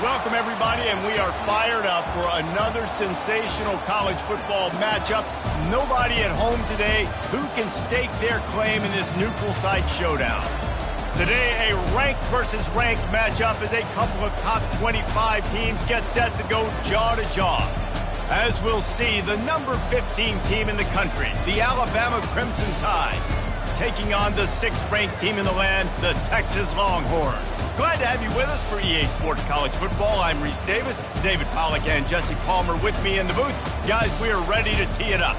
Welcome, everybody, and we are fired up for another sensational college football matchup. Nobody at home today who can stake their claim in this neutral site showdown. Today, a ranked versus ranked matchup as a couple of top 25 teams get set to go jaw to jaw. As we'll see, the number 15 team in the country, the Alabama Crimson Tide, taking on the 6th-ranked team in the land, the Texas Longhorns. Glad to have you with us for EA Sports College Football. I'm Reese Davis, David Pollack, and Jesse Palmer with me in the booth. Guys, we are ready to tee it up.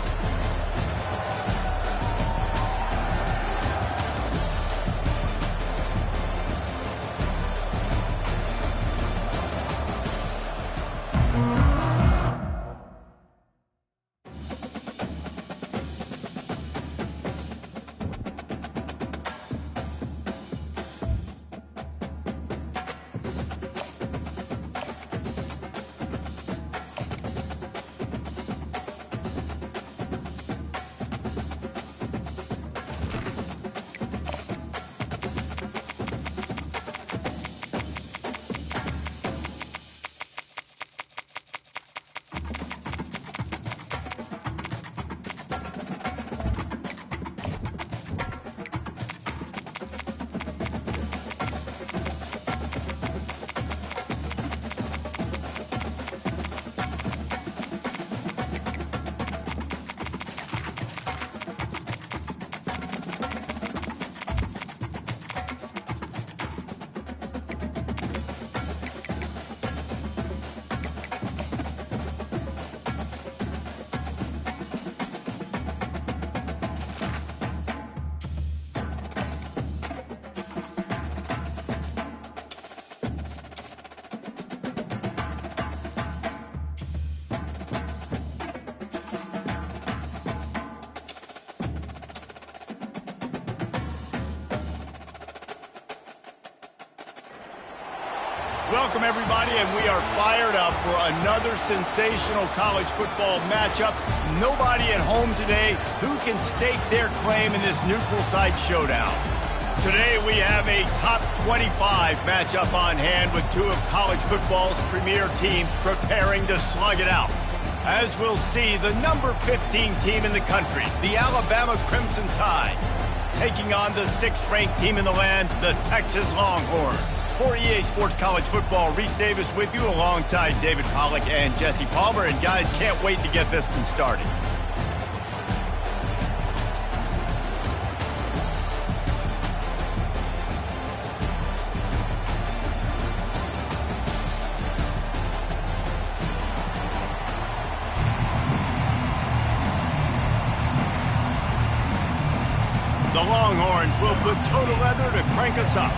Welcome, everybody, and we are fired up for another sensational college football matchup. Nobody at home today who can stake their claim in this neutral site showdown. Today we have a top 25 matchup on hand with two of college football's premier teams preparing to slug it out. As we'll see, the number 15 team in the country, the Alabama Crimson Tide, taking on the 6th-ranked team in the land, the Texas Longhorns. For EA Sports College Football, Reese Davis with you alongside David Pollack and Jesse Palmer. And guys, can't wait to get this one started. The Longhorns will put total leather to crank us up.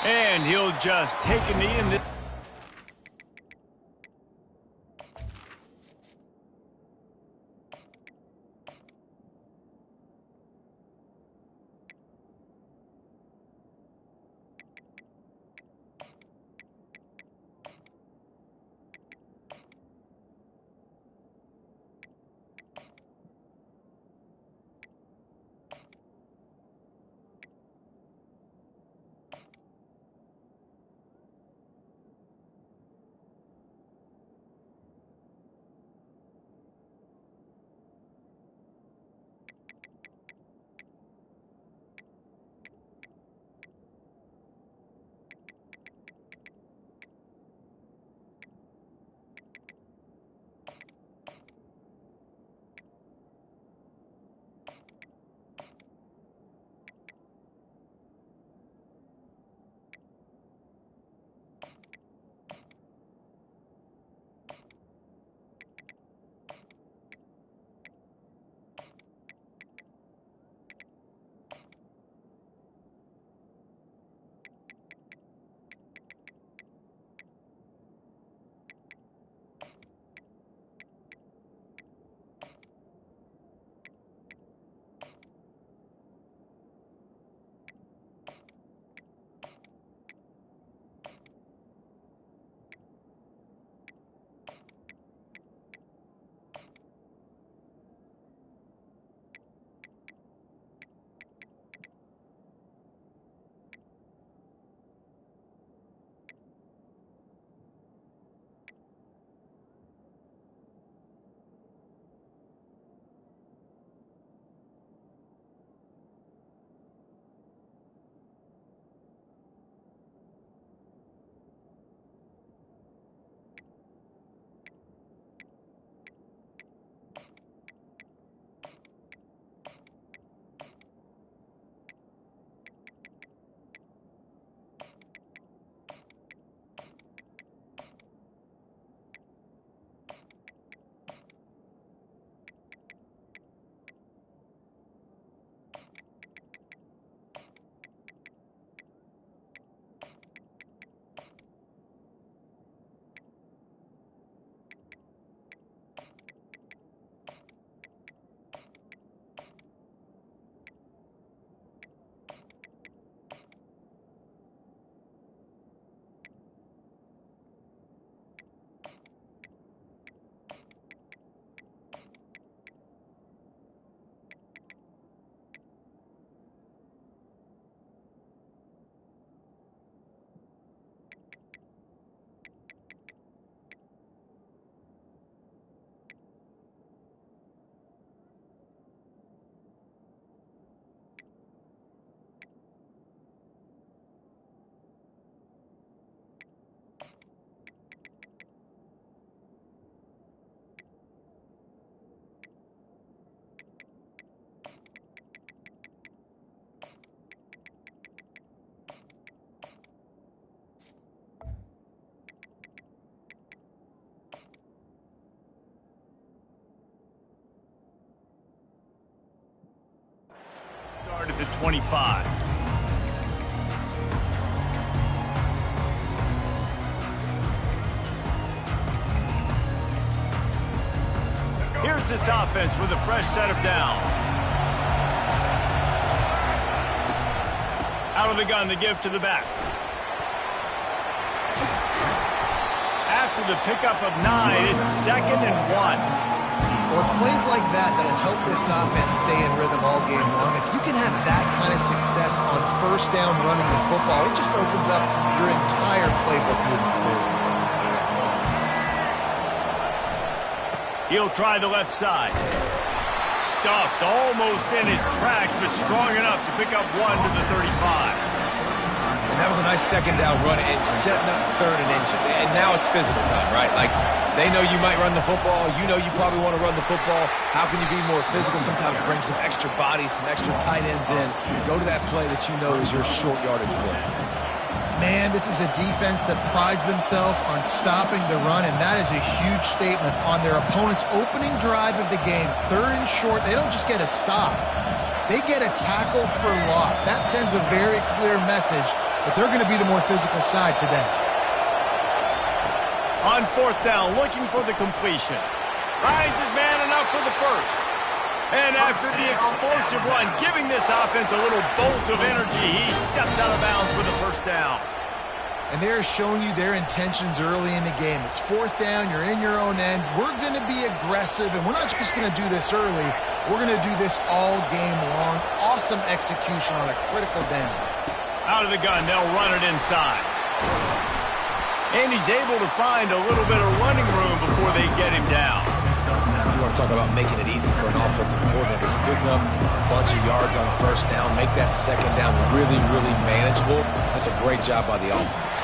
And he'll just take a knee in this. 25. Here's this offense with a fresh set of downs. Out of the gun to give to the back. After the pickup of 9, it's 2nd and 1. Well, it's plays like that that'll help this offense stay in rhythm all game long. If you can have that kind of success on first down running the football, it just opens up your entire playbook moving forward. He'll try the left side. Stuffed almost in his tracks, but strong enough to pick up 1 to the 35. And that was a nice second down run and setting up 3rd and inches. And now it's physical time, right? Like, they know you might run the football. You know you probably want to run the football. How can you be more physical? Sometimes bring some extra bodies, some extra tight ends in. Go to that play that you know is your short yardage play. Man, this is a defense that prides themselves on stopping the run, and that is a huge statement on their opponent's opening drive of the game. 3rd and short, they don't just get a stop. They get a tackle for loss. That sends a very clear message that they're going to be the more physical side today. On 4th down, looking for the completion. Finds his man enough for the first. And after the explosive run, giving this offense a little bolt of energy, he steps out of bounds with a first down. And they're showing you their intentions early in the game. It's 4th down, you're in your own end. We're going to be aggressive, and we're not just going to do this early. We're going to do this all game long. Awesome execution on a critical down. Out of the gun, they'll run it inside. And he's able to find a little bit of running room before they get him down. You want to talk about making it easy for an offensive coordinator to pick up a bunch of yards on first down, make that second down really, really manageable. That's a great job by the offense.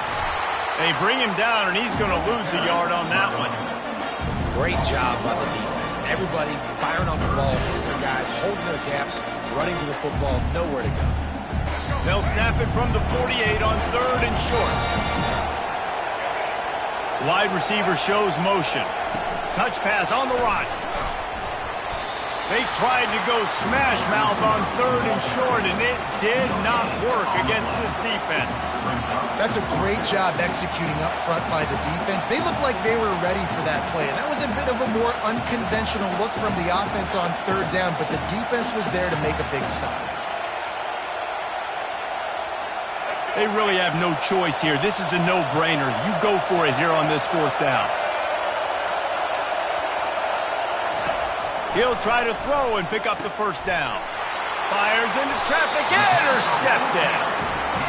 They bring him down, and he's going to lose a yard on that one. Great job by the defense. Everybody firing off the ball, their guys holding their gaps, running to the football, nowhere to go. They'll snap it from the 48 on 3rd and short. Wide receiver shows motion. Touch pass on the run. They tried to go smash mouth on 3rd and short, and it did not work against this defense. That's a great job executing up front by the defense. They looked like they were ready for that play, and that was a bit of a more unconventional look from the offense on 3rd down, but the defense was there to make a big stop. They really have no choice here. This is a no-brainer. You go for it here on this 4th down. He'll try to throw and pick up the first down. Fires into traffic, intercepted.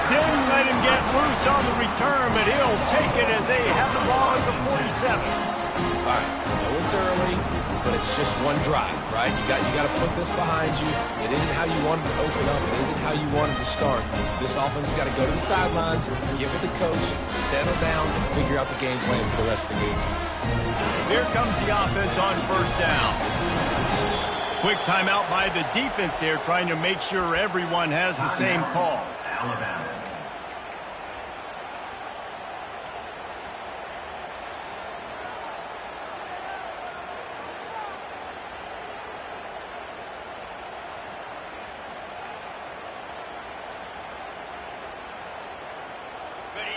Didn't let him get loose on the return, but he'll take it as they have the ball at the 47. All right, I know it's early, but it's just one drive, right? You got to put this behind you. It isn't how you wanted to open up. It isn't how you wanted to start. This offense has got to go to the sidelines, get with the coach, settle down, and figure out the game plan for the rest of the game. Here comes the offense on first down. Quick timeout by the defense there, trying to make sure everyone has the same call. Alabama.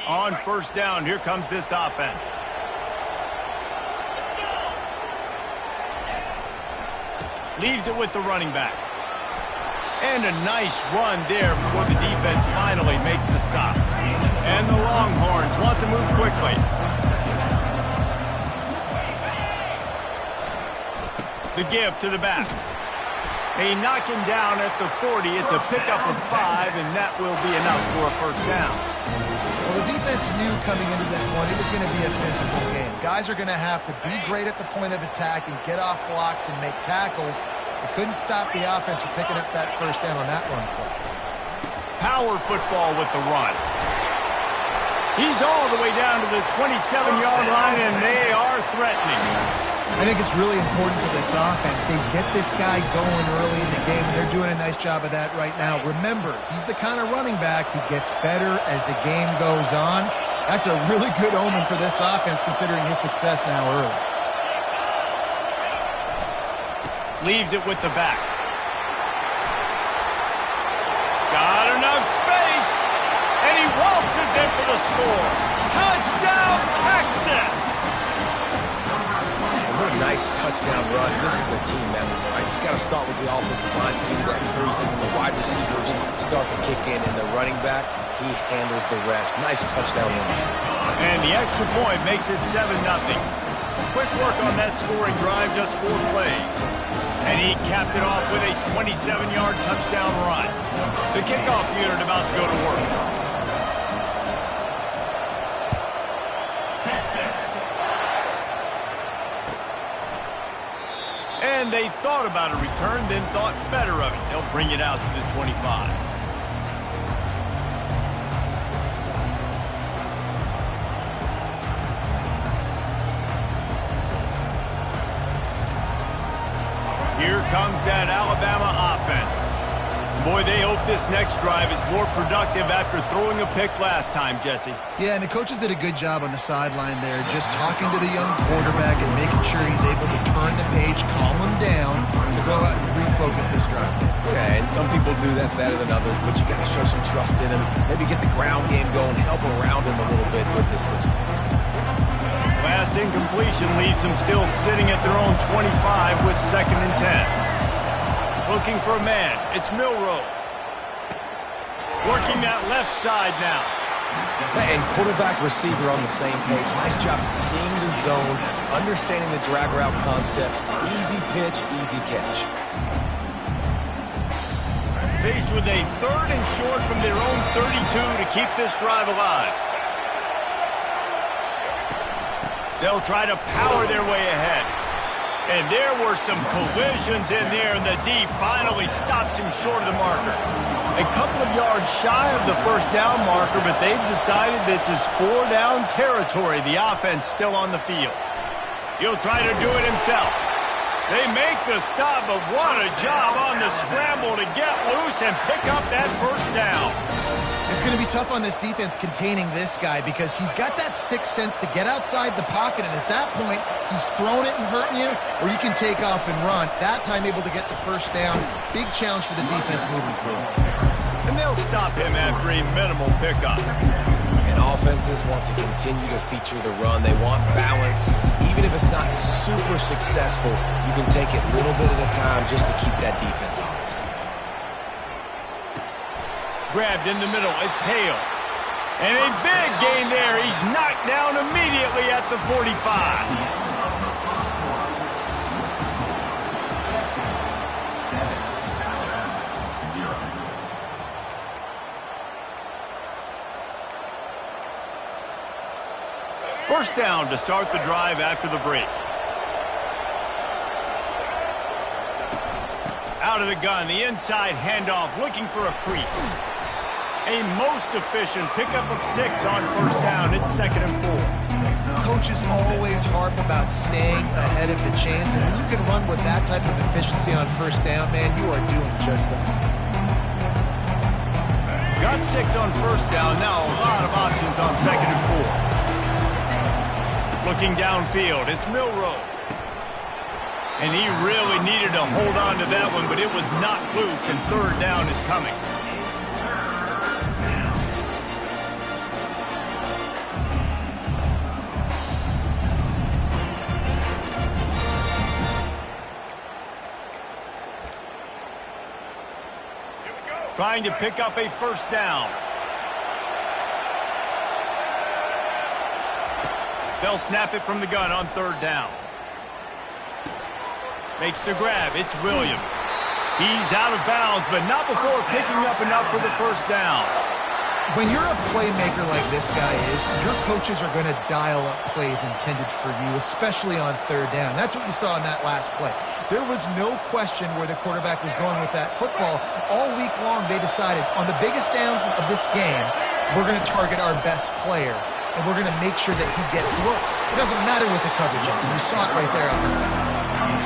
On first down, here comes this offense. Leaves it with the running back. And a nice run there before the defense finally makes the stop. And the Longhorns want to move quickly. The give to the back. They knock him down at the 40. It's a pickup of 5, and that will be enough for a first down. Well, the defense knew coming into this one it was going to be a physical game. Guys are going to have to be great at the point of attack and get off blocks and make tackles. They couldn't stop the offense from picking up that first down on that run play. Power football with the run. He's all the way down to the 27-yard line, and they are threatening. I think it's really important for this offense. They get this guy going early in the game, and they're doing a nice job of that right now. Remember, he's the kind of running back who gets better as the game goes on. That's a really good omen for this offense, considering his success now early. Leaves it with the back. Got enough space. And he waltzes in for the score. Touchdown, Texas! What a nice touchdown run. This is a team effort, right? It's got to start with the offensive line, do that creasing, and the wide receivers start to kick in, and the running back, he handles the rest. Nice touchdown run. And the extra point makes it 7-0. Quick work on that scoring drive, just 4 plays. And he capped it off with a 27-yard touchdown run. The kickoff unit about to go to work. And they thought about a return, then thought better of it. They'll bring it out to the 25. Here comes that Alabama offense. Boy, they hope this next drive is more productive after throwing a pick last time, Jesse. Yeah, and the coaches did a good job on the sideline there, just talking to the young quarterback and making sure he's able to turn the page, calm him down, to go out and refocus this drive. Yeah, and some people do that better than others, but you got to show some trust in him. Maybe get the ground game going, help around him a little bit with the system. Last incompletion leaves them still sitting at their own 25 with 2nd and 10. Looking for a man. It's Milroe. Working that left side now. And quarterback receiver on the same page. Nice job seeing the zone, understanding the drag route concept. Easy pitch, easy catch. Faced with a 3rd and short from their own 32 to keep this drive alive. They'll try to power their way ahead. And there were some collisions in there, and the D finally stops him short of the marker. A couple of yards shy of the 1st down marker, but they've decided this is 4-down territory. The offense still on the field. He'll try to do it himself. They make the stop, but what a job on the scramble to get loose and pick up that 1st down. It's going to be tough on this defense containing this guy because he's got that 6th sense to get outside the pocket, and at that point, he's throwing it and hurting you, or you can take off and run. That time able to get the 1st down. Big challenge for the defense moving forward. And they'll stop him after a minimal pickup. And offenses want to continue to feature the run. They want balance. Even if it's not super successful, you can take it little bit at a time just to keep that defense honest. Grabbed in the middle. It's Hale. And a big gain there. He's knocked down immediately at the 45. First down to start the drive after the break. Out of the gun, the inside handoff, looking for a crease. A most efficient pickup of 6 on 1st down. It's 2nd and 4. Coaches always harp about staying ahead of the chains, and when you can run with that type of efficiency on 1st down, man, you are doing just that. Got 6 on 1st down. Now a lot of options on 2nd and 4. Looking downfield, it's Milroe. And he really needed to hold on to that one, but it was knocked loose, and 3rd down is coming. Trying to pick up a 1st down. They'll snap it from the gun on 3rd down. Makes the grab. It's Williams. He's out of bounds, but not before picking up enough for the 1st down. When you're a playmaker like this guy is, your coaches are going to dial up plays intended for you, especially on 3rd down. That's what you saw in that last play. There was no question where the quarterback was going with that football. All week long, they decided on the biggest downs of this game, we're going to target our best player, and we're going to make sure that he gets looks. It doesn't matter what the coverage is, and you saw it right there.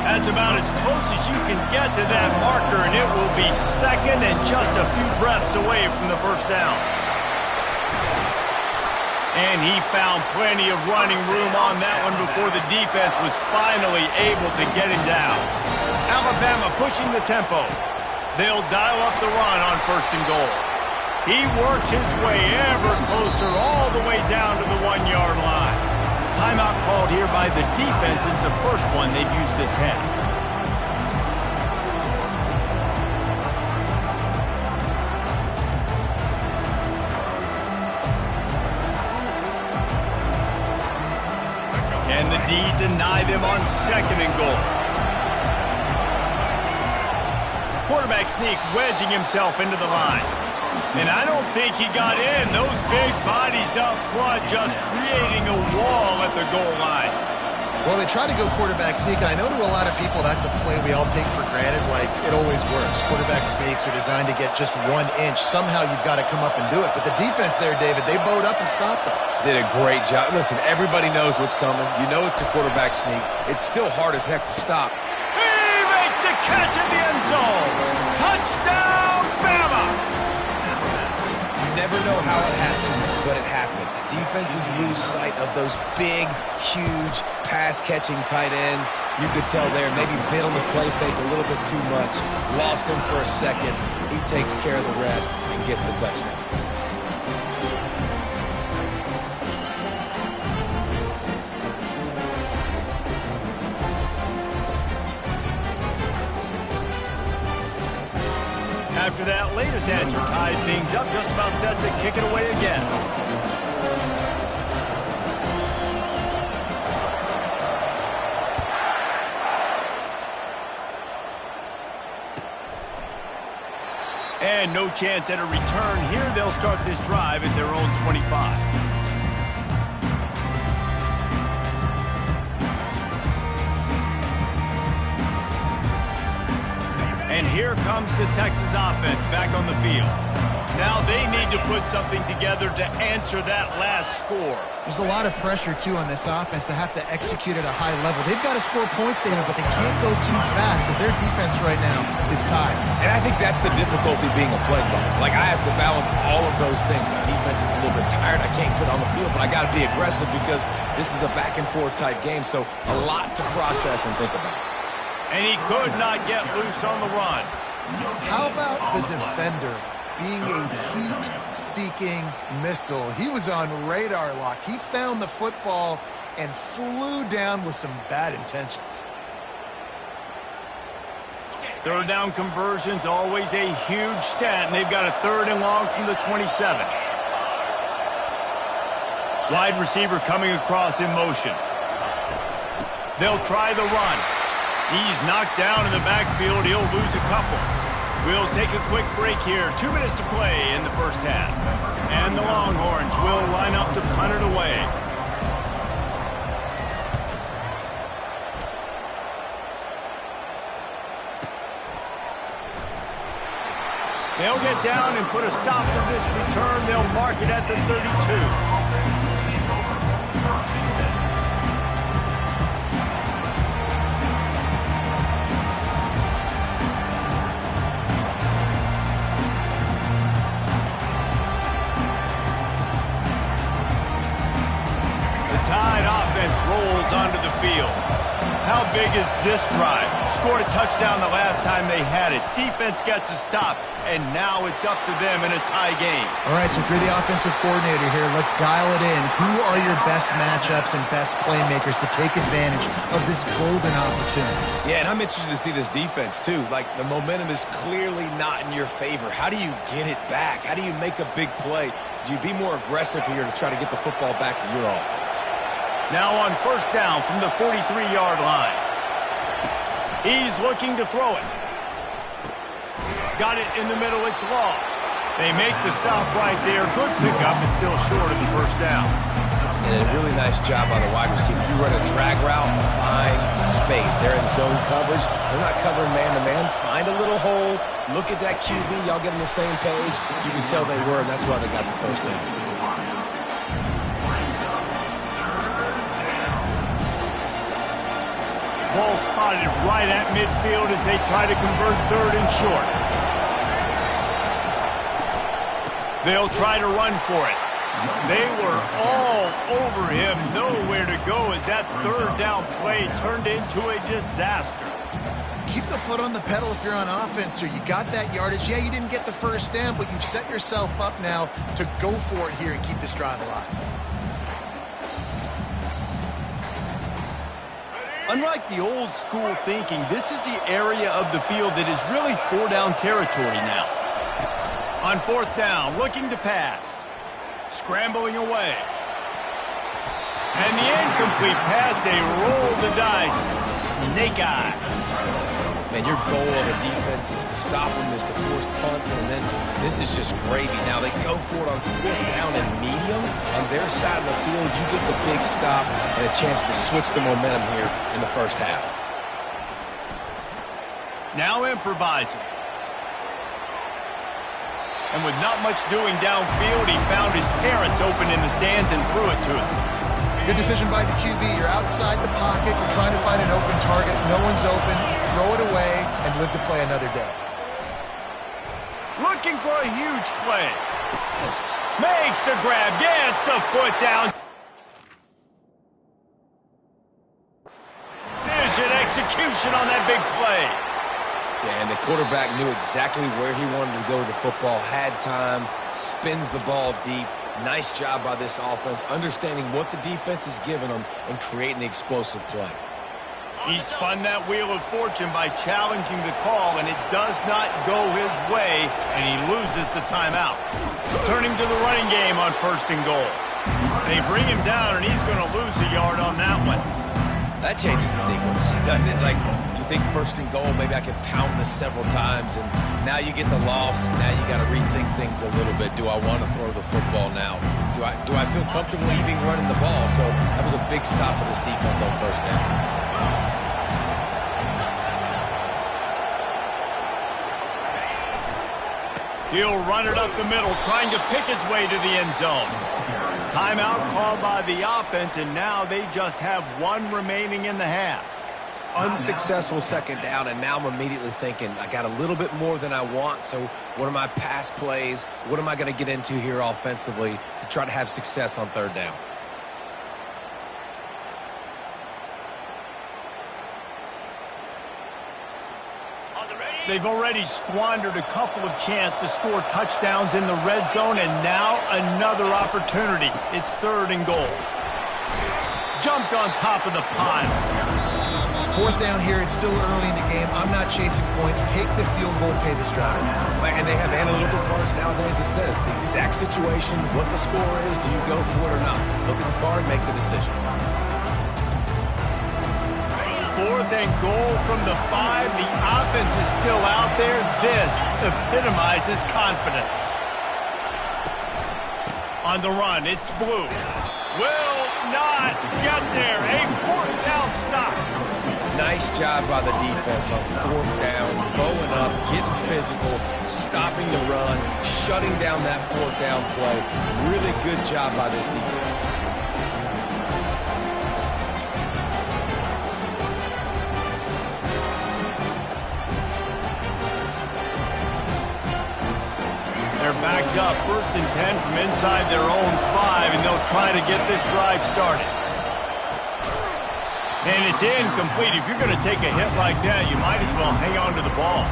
That's about as close as you can get to that marker, and it will be 2nd and just a few breaths away from the 1st down. And he found plenty of running room on that one before the defense was finally able to get him down. Alabama pushing the tempo. They'll dial up the run on 1st and goal. He works his way ever closer all the way down to the 1-yard line. Timeout called here by the defense. It's the first one they've used this half. Can the D deny them on 2nd and goal? Quarterback sneak wedging himself into the line. And I don't think he got in. Those big bodies up front just creating a wall at the goal line. Well, they try to go quarterback sneak, and I know to a lot of people that's a play we all take for granted, like it always works. Quarterback sneaks are designed to get just 1 inch. Somehow you've got to come up and do it. But the defense there, David, they bowed up and stopped them. Did a great job. Listen, everybody knows what's coming. You know it's a quarterback sneak. It's still hard as heck to stop. He makes the catch in the end zone. Touchdown, Bama! You never know how it happens, but it happens. Defenses lose sight of those big, huge, pass-catching tight ends. You could tell there, maybe bit on the play fake a little bit too much. Lost him for a second. He takes care of the rest and gets the touchdown. After that latest answer tied things up, just about set to kick it away again. And no chance at a return here. They'll start this drive at their own 25. And here comes the Texas offense back on the field. Now they need to put something together to answer that last score. There's a lot of pressure, too, on this offense to have to execute at a high level. They've got to score points, David, but they can't go too fast because their defense right now is tired. And I think that's the difficulty being a play caller. Like, I have to balance all of those things. My defense is a little bit tired. I can't put on the field, but I got to be aggressive because this is a back-and-forth type game, so a lot to process and think about. And he could not get loose on the run. How about the defender being a heat-seeking missile? He was on radar lock. He found the football and flew down with some bad intentions. Third down conversions, always a huge stat, and they've got a 3rd and long from the 27. Wide receiver coming across in motion. They'll try the run. He's knocked down in the backfield. He'll lose a couple. We'll take a quick break here. 2 minutes to play in the first half. And the Longhorns will line up to punt it away. They'll get down and put a stop to this return. They'll mark it at the 32. Tide offense rolls onto the field. How big is this drive? Scored a touchdown the last time they had it. Defense gets a stop, and now it's up to them in a tie game. All right, so if you're the offensive coordinator here, let's dial it in. Who are your best matchups and best playmakers to take advantage of this golden opportunity? Yeah, and I'm interested to see this defense, too. Like, the momentum is clearly not in your favor. How do you get it back? How do you make a big play? Do you be more aggressive here to try to get the football back to your offense? Now on 1st down from the 43-yard line. He's looking to throw it. Got it in the middle. It's Law. They make the stop right there. Good pickup. It's still short of the 1st down. And a really nice job by the wide receiver. You run a drag route, find space. They're in zone coverage. They're not covering man-to-man. Find a little hole. Look at that QB. Y'all get on the same page. You can tell they were, and that's why they got the 1st down. Ball spotted right at midfield as they try to convert 3rd and short. They'll try to run for it. They were all over him. Nowhere to go as that 3rd down play turned into a disaster. keep the foot on the pedal if you're on offense here. You got that yardage. Yeah, you didn't get the first down, but you've set yourself up now to go for it here and keep this drive alive. Unlike the old school thinking, this is the area of the field that is really 4-down territory now. On 4th down, looking to pass. Scrambling away. And the incomplete pass, they roll the dice. Snake eyes. Man, your goal of a defense is to stop them, is to force punts, and then this is just gravy. Now they go for it on 4th down and medium. On their side of the field, you get the big stop and a chance to switch the momentum here in the first half. Now improvising. And with not much doing downfield, he found his parents open in the stands and threw it to them. Good decision by the QB. You're outside the pocket. You're trying to find an open target. No one's open. Throw it away and live to play another day. Looking for a huge play. Makes the grab. Gets the foot down. Precision execution on that big play. Yeah, and the quarterback knew exactly where he wanted to go with the football, had time, spins the ball deep. Nice job by this offense, understanding what the defense is giving them and creating the explosive play. He spun that wheel of fortune by challenging the call, and it does not go his way, and he loses the timeout. Turning to the running game on 1st and goal. They bring him down, and he's going to lose a yard on that one. That changes the sequence, doesn't it? Like, you think 1st and goal, maybe I could pound this several times, and now you get the loss. Now you got to rethink things a little bit. Do I want to throw the football now? Do I feel comfortable even running the ball? So that was a big stop for this defense on 1st down. He'll run it up the middle, trying to pick his way to the end zone. Timeout called by the offense, and now they just have one remaining in the half. Unsuccessful 2nd down, and now I'm immediately thinking, I got a little bit more than I want, so what are my pass plays? What am I going to get into here offensively to try to have success on 3rd down? They've already squandered a couple of chances to score touchdowns in the red zone, and now another opportunity. It's 3rd and goal. Jumped on top of the pile. 4th down here. It's still early in the game. I'm not chasing points. Take the field goal, pay this driver. And they have analytical cards nowadays that says the exact situation, what the score is, do you go for it or not? Look at the card, make the decision. 4th and goal from the 5. The offense is still out there. This epitomizes confidence. On the run, it's Blue. Will not get there. A 4th down stop. Nice job by the defense on 4th down, bowing up, getting physical, stopping the run, shutting down that 4th down play. Really good job by this defense. They're backed up, 1st and 10 from inside their own 5, and they'll try to get this drive started. And it's incomplete. If you're going to take a hit like that, you might as well hang on to the ball.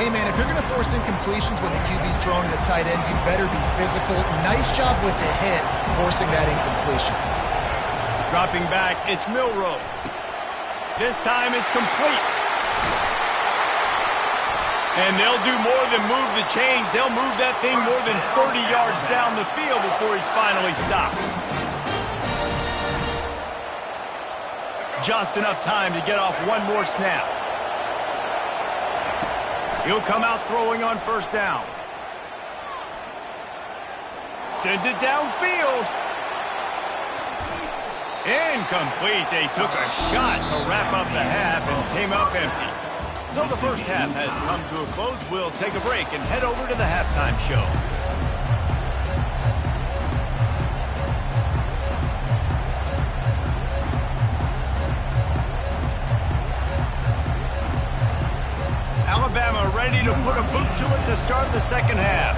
Hey, man, if you're going to force incompletions when the QB's throwing to the tight end, you better be physical. Nice job with the hit, forcing that incompletion. Dropping back, it's Milroe. This time it's complete. And they'll do more than move the chains. They'll move that thing more than 30 yards down the field before he's finally stopped. Just enough time to get off one more snap. He'll come out throwing on 1st down. Sends it downfield. Incomplete. They took a shot to wrap up the half and came up empty. So the first half has come to a close. We'll take a break and head over to the halftime show. Alabama ready to put a boot to it to start the 2nd half.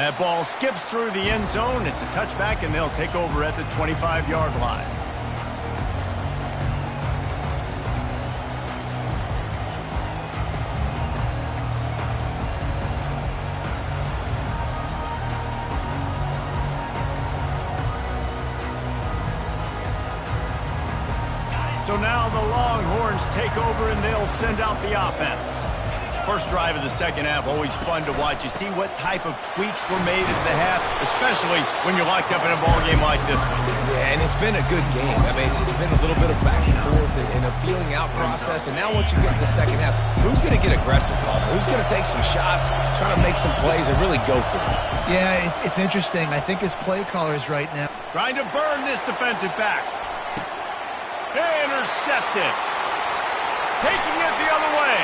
That ball skips through the end zone. It's a touchback, and they'll take over at the 25-yard line. So now the Longhorns take over, and they'll send out the offense. First drive of the second half, always fun to watch. You see what type of tweaks were made at the half, especially when you're locked up in a ball game like this one. Yeah, and it's been a good game. I mean, it's been a little bit of back and forth and a feeling out process. And now once you get in the second half, who's going to get aggressive, Paul? Who's going to take some shots, trying to make some plays and really go for it? Yeah, it's interesting. I think his play callers right now. Trying to burn this defensive back. Intercepted. Taking it the other way.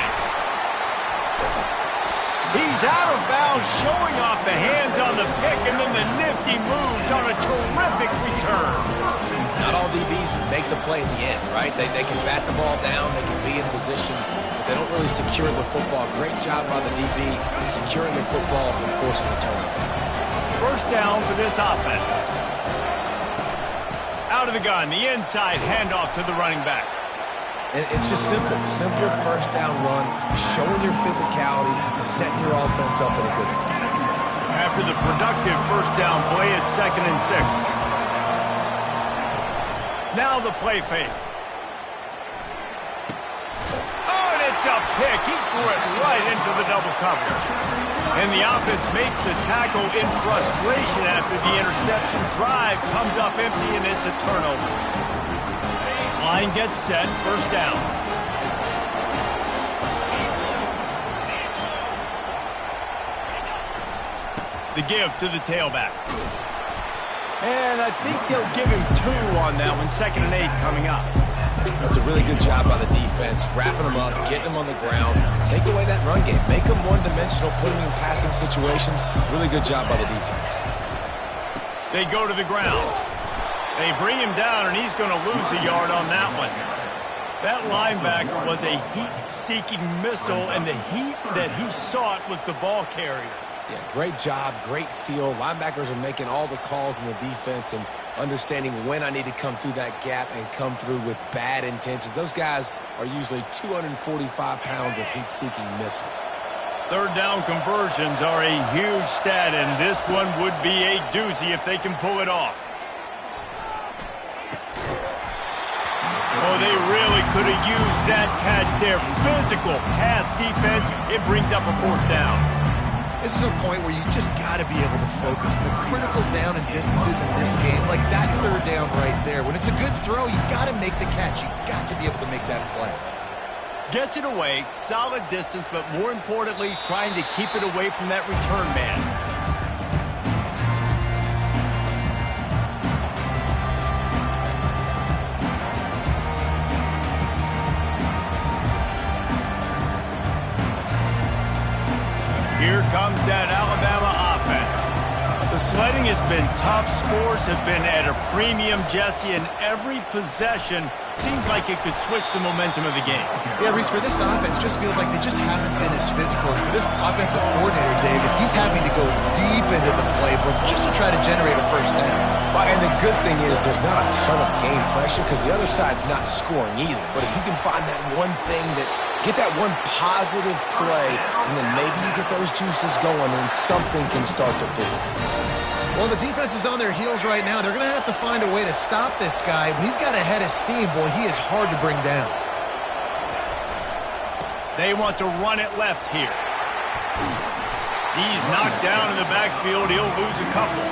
He's out of bounds, showing off the hands on the pick, and then the nifty moves on a terrific return. Not all DBs make the play in the end, right? They can bat the ball down, they can be in position, but they don't really secure the football. Great job by the DB securing the football and forcing the turnover. First down for this offense. Out of the gun, the inside handoff to the running back. And it's just simple. Simpler first down run, showing your physicality, setting your offense up in a good spot. After the productive first down play, it's 2nd and 6. Now the play fake. Oh, and it's a pick. He threw it right into the double coverage. And the offense makes the tackle in frustration after the interception. Drive comes up empty, and it's a turnover. Line gets set, first down. The give to the tailback. And I think they'll give him 2 on that one. 2nd and 8 coming up. That's a really good job by the defense, wrapping them up, getting them on the ground. Take away that run game. Make them one-dimensional, put them in passing situations. Really good job by the defense. They go to the ground. They bring him down, and he's going to lose a yard on that one. That linebacker was a heat-seeking missile, and the heat that he sought was the ball carrier. Yeah, great job, great feel. Linebackers are making all the calls in the defense and understanding when I need to come through that gap and come through with bad intentions. Those guys are usually 245 pounds of heat-seeking missile. Third down conversions are a huge stat, and this one would be a doozy if they can pull it off. Oh, they really could have used that catch there. Physical pass defense. It brings up a 4th down. This is a point where you just got to be able to focus. The critical down and distances in this game, like that 3rd down right there. When it's a good throw, you got to make the catch. You got to be able to make that play. Gets it away, solid distance, but more importantly, trying to keep it away from that return man. Here comes that Alabama offense. The sledding has been tough. Scores have been at a premium, Jesse, and every possession seems like it could switch the momentum of the game. Yeah, Reese, for this offense, just feels like they just haven't been as physical. And for this offensive coordinator, David, he's having to go deep into the playbook just to try to generate a first down. And the good thing is there's not a ton of game pressure because the other side's not scoring either. But if you can find that one thing get that one positive play, and then maybe you get those juices going and something can start to boom. Well, the defense is on their heels right now. They're going to have to find a way to stop this guy. When he's got a head of steam, boy, he is hard to bring down. They want to run it left here. He's knocked down in the backfield. He'll lose a couple.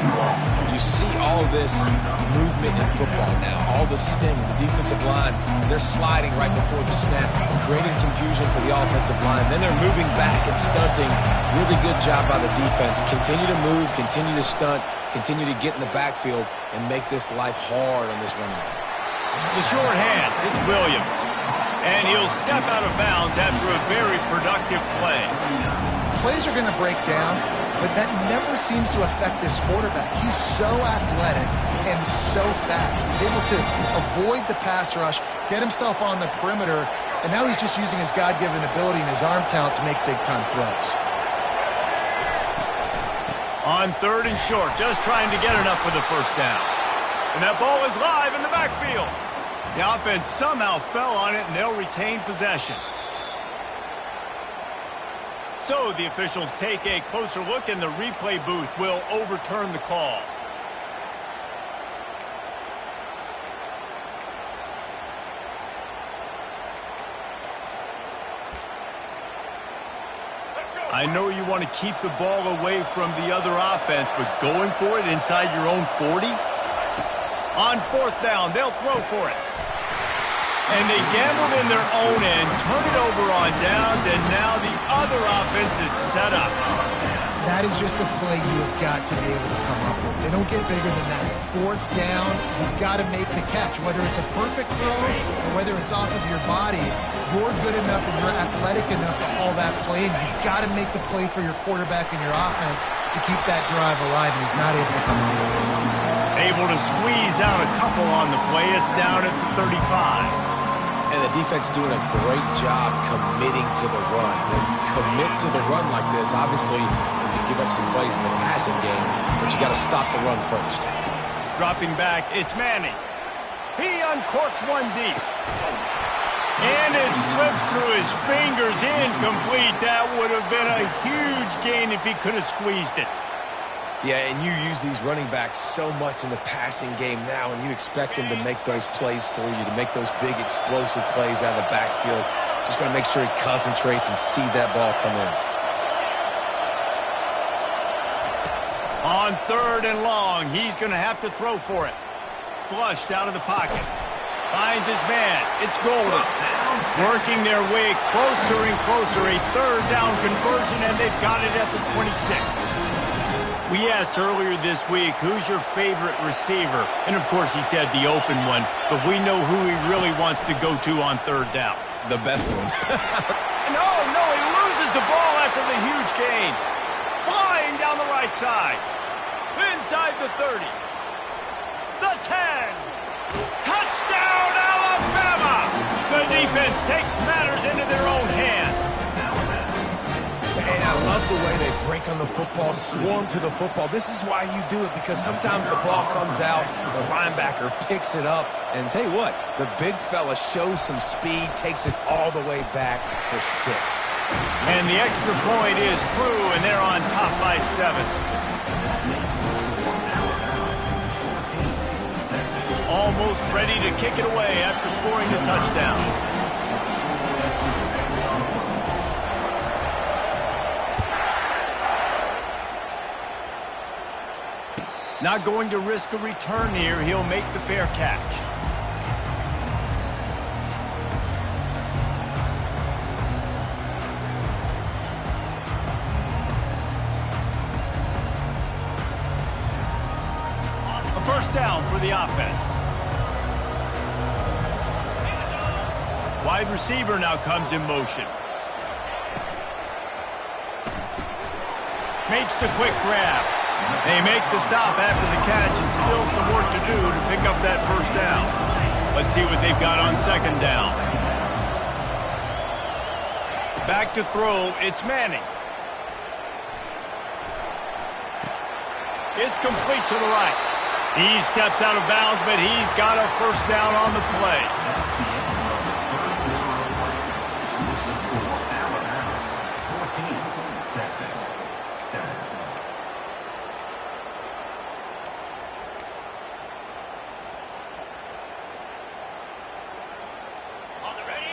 You see all this movement in football now. All the stem of the defensive line. They're sliding right before the snap, creating confusion for the offensive line. Then they're moving back and stunting. Really good job by the defense. Continue to move, continue to stunt, continue to get in the backfield, and make this life hard on this running back. The short hands, it's Williams. And he'll step out of bounds after a very productive play. Plays are going to break down, but that never seems to affect this quarterback. He's so athletic and so fast. He's able to avoid the pass rush, get himself on the perimeter, and now he's just using his God-given ability and his arm talent to make big-time throws. On 3rd and short, just trying to get enough for the first down. And that ball is live in the backfield. The offense somehow fell on it, and they'll retain possession. So the officials take a closer look, and the replay booth will overturn the call. I know you want to keep the ball away from the other offense, but going for it inside your own 40? On 4th down, they'll throw for it. And they gambled in their own end, turn it over on downs, and now the other offense is set up. That is just a play you have got to be able to come up with. They don't get bigger than that. 4th down, you've got to make the catch. Whether it's a perfect throw or whether it's off of your body, you're good enough and you're athletic enough to haul that play, and you've got to make the play for your quarterback and your offense to keep that drive alive, and he's not able to come up with it. Able to squeeze out a couple on the play. It's down at the 35. And the defense doing a great job committing to the run. When you commit to the run like this, obviously you can give up some plays in the passing game, but you got to stop the run first. Dropping back, it's Manning. He uncorks one deep. And it slips through his fingers, incomplete. That would have been a huge gain if he could have squeezed it. Yeah, and you use these running backs so much in the passing game now, and you expect them to make those plays for you, to make those big explosive plays out of the backfield. Just got to make sure he concentrates and see that ball come in. On 3rd and long, he's going to have to throw for it. Flushed out of the pocket. Finds his man. It's Golden. Working their way closer and closer. A 3rd down conversion, and they've got it at the 26. We asked earlier this week, who's your favorite receiver? And, of course, he said the open one, but we know who he really wants to go to on 3rd down. The best one. No, he loses the ball after the huge gain. Flying down the right side. Inside the 30. The 10. Touchdown, Alabama! The defense takes matters into their own hands. And I love the way they break on the football, swarm to the football. This is why you do it, because sometimes the ball comes out, the linebacker picks it up, and tell you what, the big fella shows some speed, takes it all the way back for 6. And the extra point is true, and they're on top by 7. Almost ready to kick it away after scoring the touchdown. Not going to risk a return here. He'll make the fair catch. A 1st down for the offense. Wide receiver now comes in motion. Makes the quick grab. They make the stop after the catch, and still some work to do to pick up that 1st down. Let's see what they've got on 2nd down. Back to throw, it's Manning. It's complete to the right. He steps out of bounds, but he's got a 1st down on the play.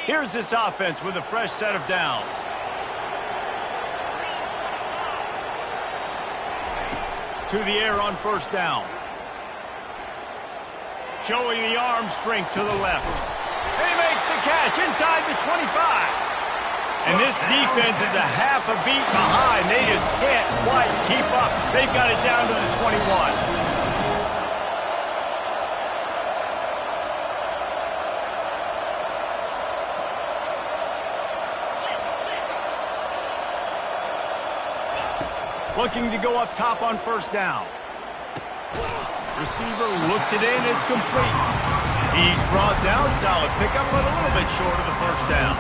Here's this offense with a fresh set of downs. To the air on 1st down. Showing the arm strength to the left. And he makes the catch inside the 25. And this defense is a half a beat behind. They just can't quite keep up. They've got it down to the 21. Looking to go up top on 1st down. Receiver looks it in, it's complete. He's brought down, solid pickup, but a little bit short of the 1st down.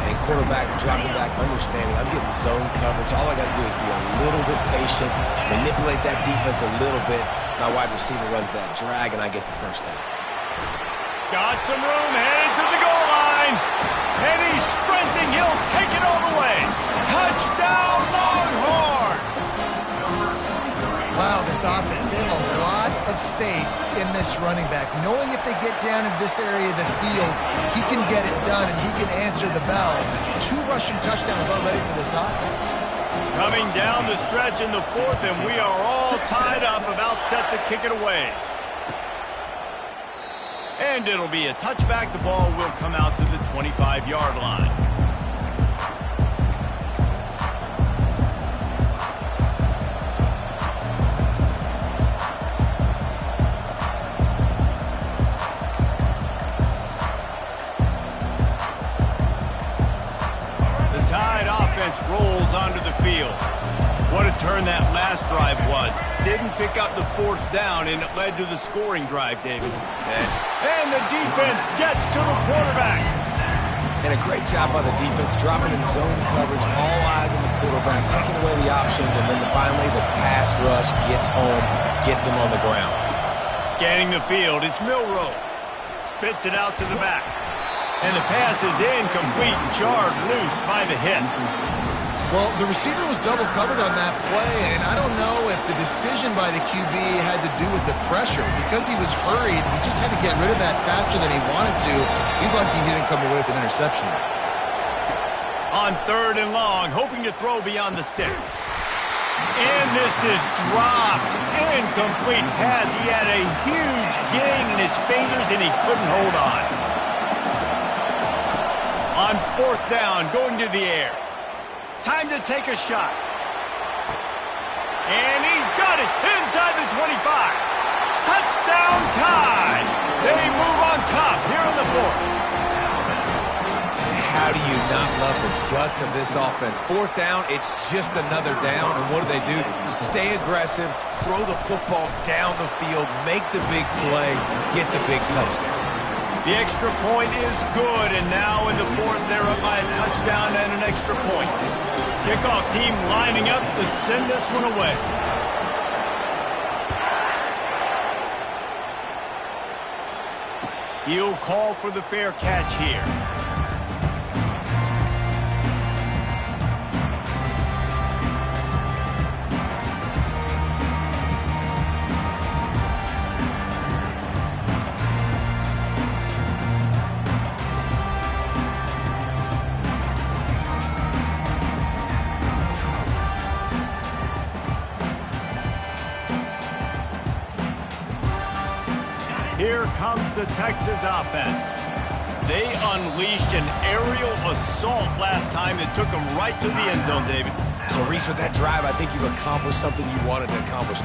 And quarterback dropping back, understanding I'm getting zone coverage. All I got to do is be a little bit patient, manipulate that defense a little bit. My wide receiver runs that drag, and I get the first down. Got some room, headed to the goal line. And he's sprinting. He'll take it all the way. Touchdown, Longhorn! Wow, this offense, they have a lot of faith in this running back, knowing if they get down in this area of the field, he can get it done and he can answer the bell. 2 rushing touchdowns already for this offense. Coming down the stretch in the 4th, and we are all tied up, about set to kick it away. And it'll be a touchback. The ball will come out to the 25-yard line. Rolls onto the field. What a turn that last drive was. Didn't pick up the 4th down, and it led to the scoring drive, David. And the defense gets to the quarterback. And a great job by the defense, dropping in zone coverage, all eyes on the quarterback, taking away the options, and then finally the pass rush gets home, gets him on the ground. Scanning the field, it's Milroe. Spits it out to the back. And the pass is incomplete, jarred loose by the hit. Well, the receiver was double covered on that play, and I don't know if the decision by the QB had to do with the pressure. Because he was hurried, he just had to get rid of that faster than he wanted to. He's lucky he didn't come away with an interception. On 3rd and long, hoping to throw beyond the sticks. And this is dropped. Incomplete pass. He had a huge gain in his fingers, and he couldn't hold on. On 4th down, going to the air. Time to take a shot. And he's got it inside the 25. Touchdown tie. They move on top here in the 4th. How do you not love the guts of this offense? 4th down, it's just another down. And what do? Stay aggressive, throw the football down the field, make the big play, get the big touchdown. The extra point is good, and now in the 4th, they're up by a touchdown and an extra point. Kickoff team lining up to send this one away. He'll call for the fair catch here. Here comes the Texas offense. They unleashed an aerial assault last time that took them right to the end zone, David. So, Reese, with that drive, I think you've accomplished something you wanted to accomplish.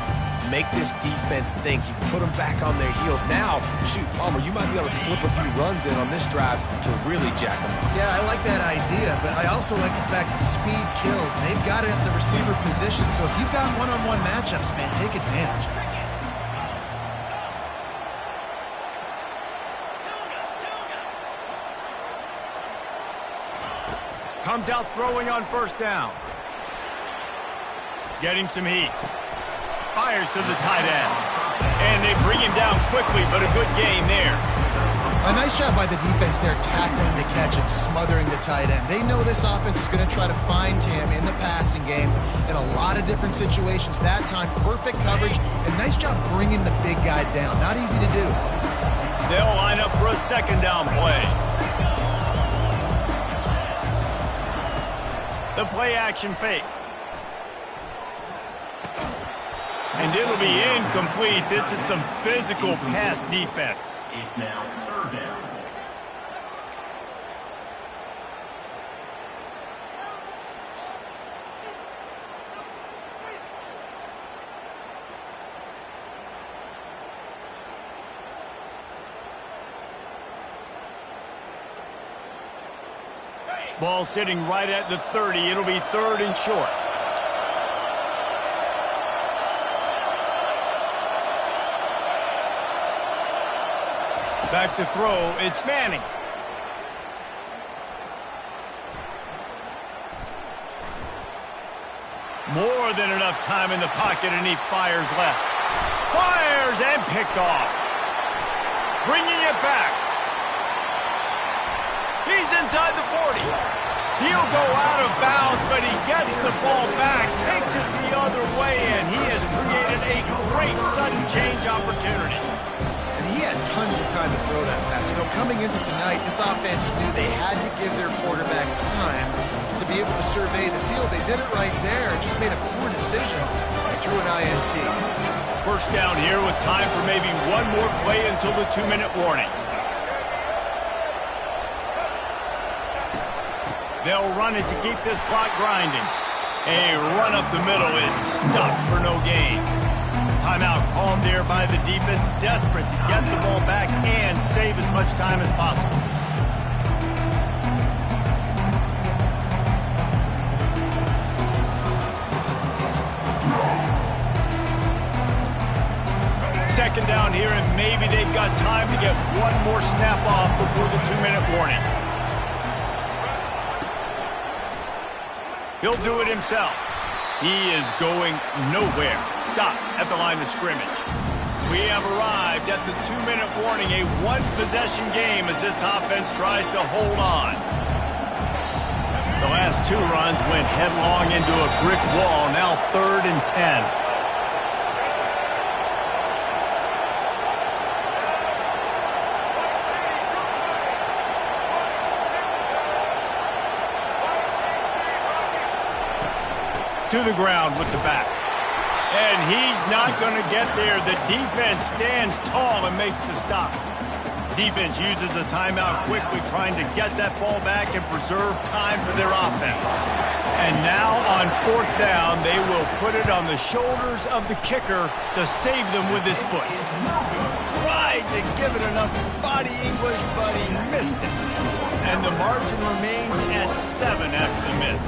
Make this defense think. You put them back on their heels. Now, shoot, Palmer, you might be able to slip a few runs in on this drive to really jack them up. Yeah, I like that idea, but I also like the fact that speed kills. And they've got it at the receiver position, so if you've got one-on-one matchups, man, take advantage. Comes out throwing on 1st down. Getting some heat. Fires to the tight end. And they bring him down quickly, but a good gain there. A nice job by the defense there, tackling the catch and smothering the tight end. They know this offense is going to try to find him in the passing game in a lot of different situations. That time, perfect coverage, and nice job bringing the big guy down. Not easy to do. They'll line up for a 2nd down play. The play action fake. And it'll be incomplete. This is some physical pass defense. It's now 3rd down. Ball sitting right at the 30. It'll be 3rd and short. Back to throw. It's Manning. More than enough time in the pocket, and he fires left. Fires and picked off. Bringing it back. He's inside the 40. He'll go out of bounds, but he gets the ball back, takes it the other way, and he has created a great sudden change opportunity. And he had tons of time to throw that pass. You know, coming into tonight, this offense knew they had to give their quarterback time to be able to survey the field. They did it right there, just made a poor decision and threw an INT. First down here with time for maybe one more play until the 2-minute warning. They'll run it to keep this clock grinding. A run up the middle is stuffed for no gain. Timeout called there by the defense, desperate to get the ball back and save as much time as possible. Second down here, and maybe they've got time to get one more snap off before the 2-minute warning. He'll do it himself. He is going nowhere. Stop at the line of scrimmage. We have arrived at the 2-minute warning, a one-possession game as this offense tries to hold on. The last two runs went headlong into a brick wall, now 3rd and 10. To the ground with the back. And he's not going to get there. The defense stands tall and makes the stop. Defense uses a timeout quickly, trying to get that ball back and preserve time for their offense. And now on 4th down, they will put it on the shoulders of the kicker to save them with his foot. Tried to give it enough body English, but he missed it. And the margin remains at 7 after the miss.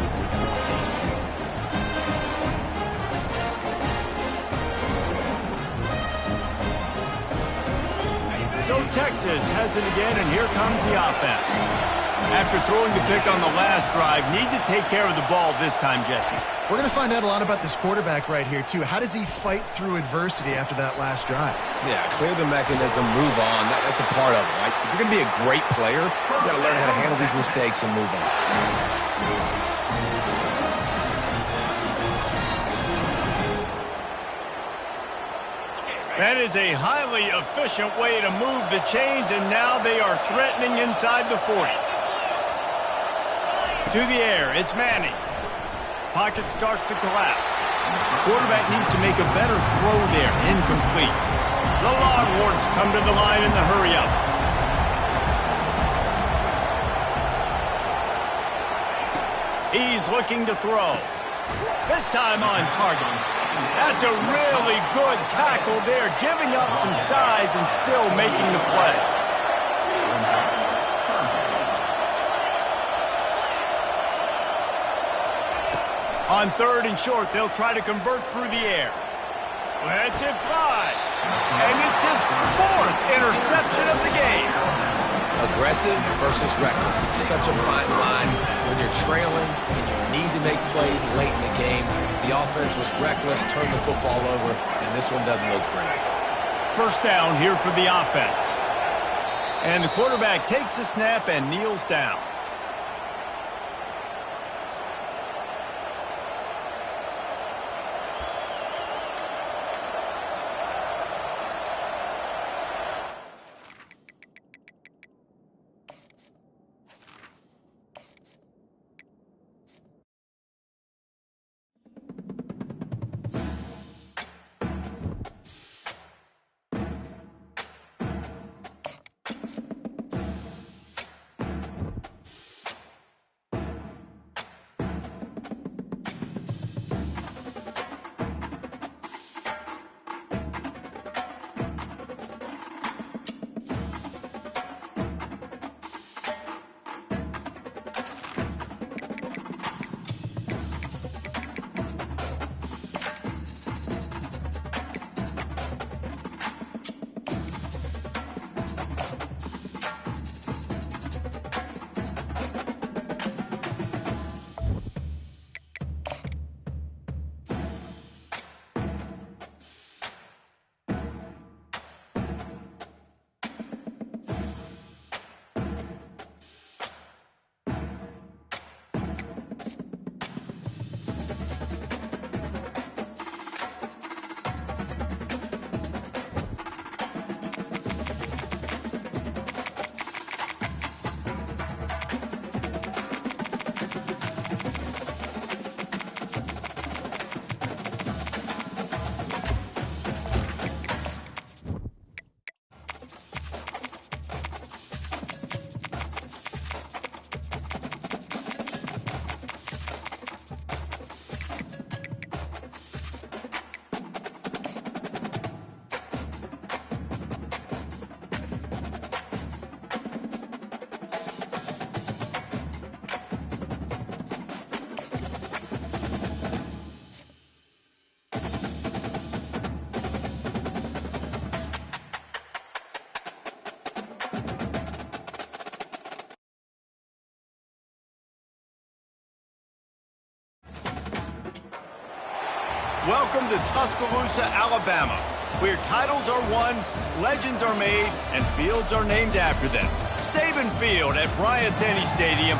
So Texas has it again, and here comes the offense. After throwing the pick on the last drive, need to take care of the ball this time, Jesse. We're going to find out a lot about this quarterback right here, too. How does he fight through adversity after that last drive? Yeah, clear the mechanism, move on. That's a part of it, right? If you're going to be a great player, you got to learn how to handle these mistakes and move on. That is a highly efficient way to move the chains, and now they are threatening inside the 40. To the air, it's Manning. Pocket starts to collapse. The quarterback needs to make a better throw there, incomplete. The Longhorns come to the line in the hurry-up. He's looking to throw. This time on target. That's a really good tackle there, giving up some size and still making the play. On 3rd and short, they'll try to convert through the air. Let's it fly. And it's his 4th interception of the game. Aggressive versus reckless. It's such a fine line when you're trailing and you need to make plays late in the game. The offense was reckless, turned the football over, and this one doesn't look great. First down here for the offense. And the quarterback takes the snap and kneels down. Welcome to Tuscaloosa, Alabama, where titles are won, legends are made, and fields are named after them. Saban Field at Bryant-Denny Stadium.